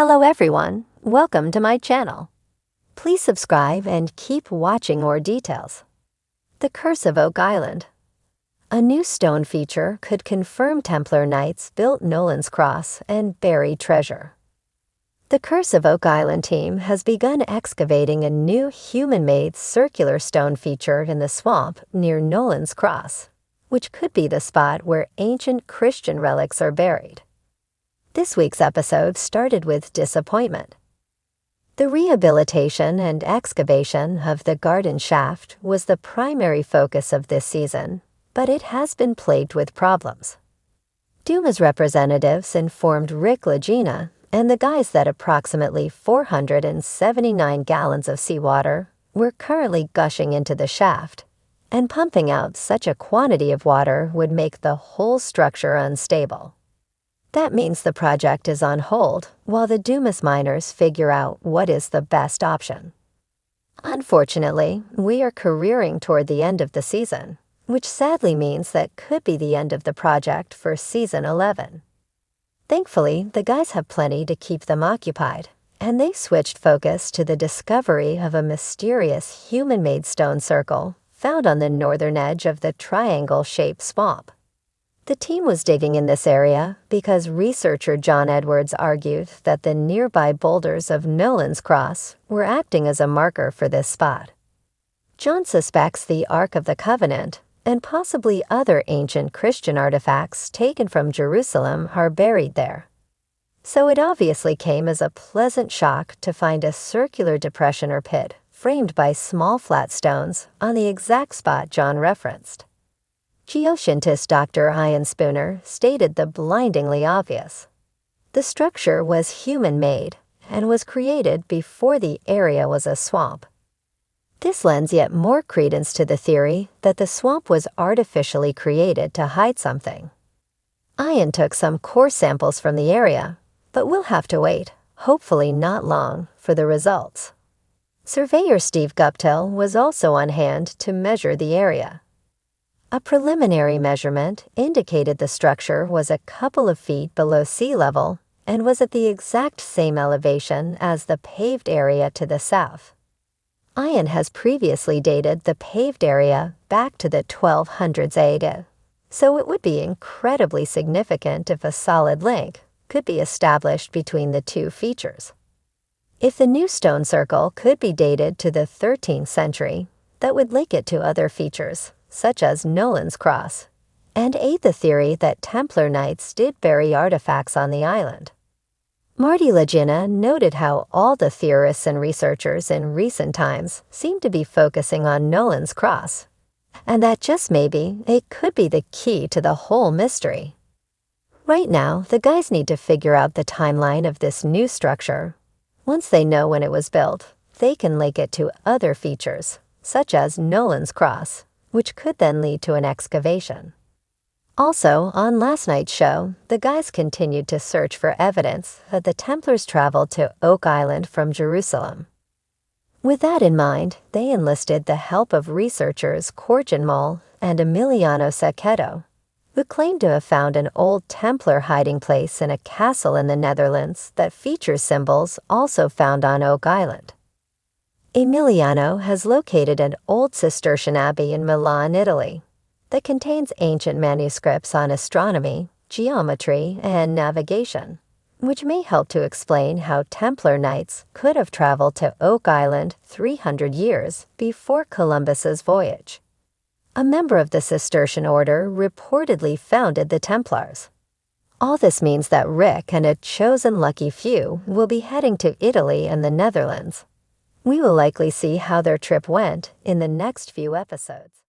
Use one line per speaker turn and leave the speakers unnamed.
Hello everyone, welcome to my channel. Please subscribe and keep watching more details. The Curse of Oak Island. A new stone feature could confirm Templar Knights built Nolan's Cross and buried treasure. The Curse of Oak Island team has begun excavating a new human-made circular stone feature in the swamp near Nolan's Cross, which could be the spot where ancient Christian relics are buried. This week's episode started with disappointment. The rehabilitation and excavation of the garden shaft was the primary focus of this season, but it has been plagued with problems. Duma's representatives informed Rick Legina and the guys that approximately 479 gallons of seawater were currently gushing into the shaft, and pumping out such a quantity of water would make the whole structure unstable. That means the project is on hold while the Dumas miners figure out what is the best option. Unfortunately, we are careering toward the end of the season, which sadly means that could be the end of the project for Season 11. Thankfully, the guys have plenty to keep them occupied, and they switched focus to the discovery of a mysterious human-made stone circle found on the northern edge of the triangle-shaped swamp. The team was digging in this area because researcher John Edwards argued that the nearby boulders of Nolan's Cross were acting as a marker for this spot. John suspects the Ark of the Covenant and possibly other ancient Christian artifacts taken from Jerusalem are buried there. So it obviously came as a pleasant shock to find a circular depression or pit framed by small flat stones on the exact spot John referenced. Geoscientist Dr. Ian Spooner stated the blindingly obvious. The structure was human-made and was created before the area was a swamp. This lends yet more credence to the theory that the swamp was artificially created to hide something. Ian took some core samples from the area, but we'll have to wait, hopefully not long, for the results. Surveyor Steve Guptill was also on hand to measure the area. A preliminary measurement indicated the structure was a couple of feet below sea level and was at the exact same elevation as the paved area to the south. Ian has previously dated the paved area back to the 1200s AD, so it would be incredibly significant if a solid link could be established between the two features. If the new stone circle could be dated to the 13th century, that would link it to other features, such as Nolan's Cross, and aid the theory that Templar Knights did bury artifacts on the island. Marty Legina noted how all the theorists and researchers in recent times seem to be focusing on Nolan's Cross, and that just maybe it could be the key to the whole mystery. Right now, the guys need to figure out the timeline of this new structure. Once they know when it was built, they can link it to other features, such as Nolan's Cross, which could then lead to an excavation. Also, on last night's show, the guys continued to search for evidence that the Templars traveled to Oak Island from Jerusalem. With that in mind, they enlisted the help of researchers Corjan Mol and Emiliano Seccheto, who claimed to have found an old Templar hiding place in a castle in the Netherlands that features symbols also found on Oak Island. Emiliano has located an old Cistercian abbey in Milan, Italy, that contains ancient manuscripts on astronomy, geometry, and navigation, which may help to explain how Templar Knights could have traveled to Oak Island 300 years before Columbus's voyage. A member of the Cistercian order reportedly founded the Templars. All this means that Rick and a chosen lucky few will be heading to Italy and the Netherlands. We will likely see how their trip went in the next few episodes.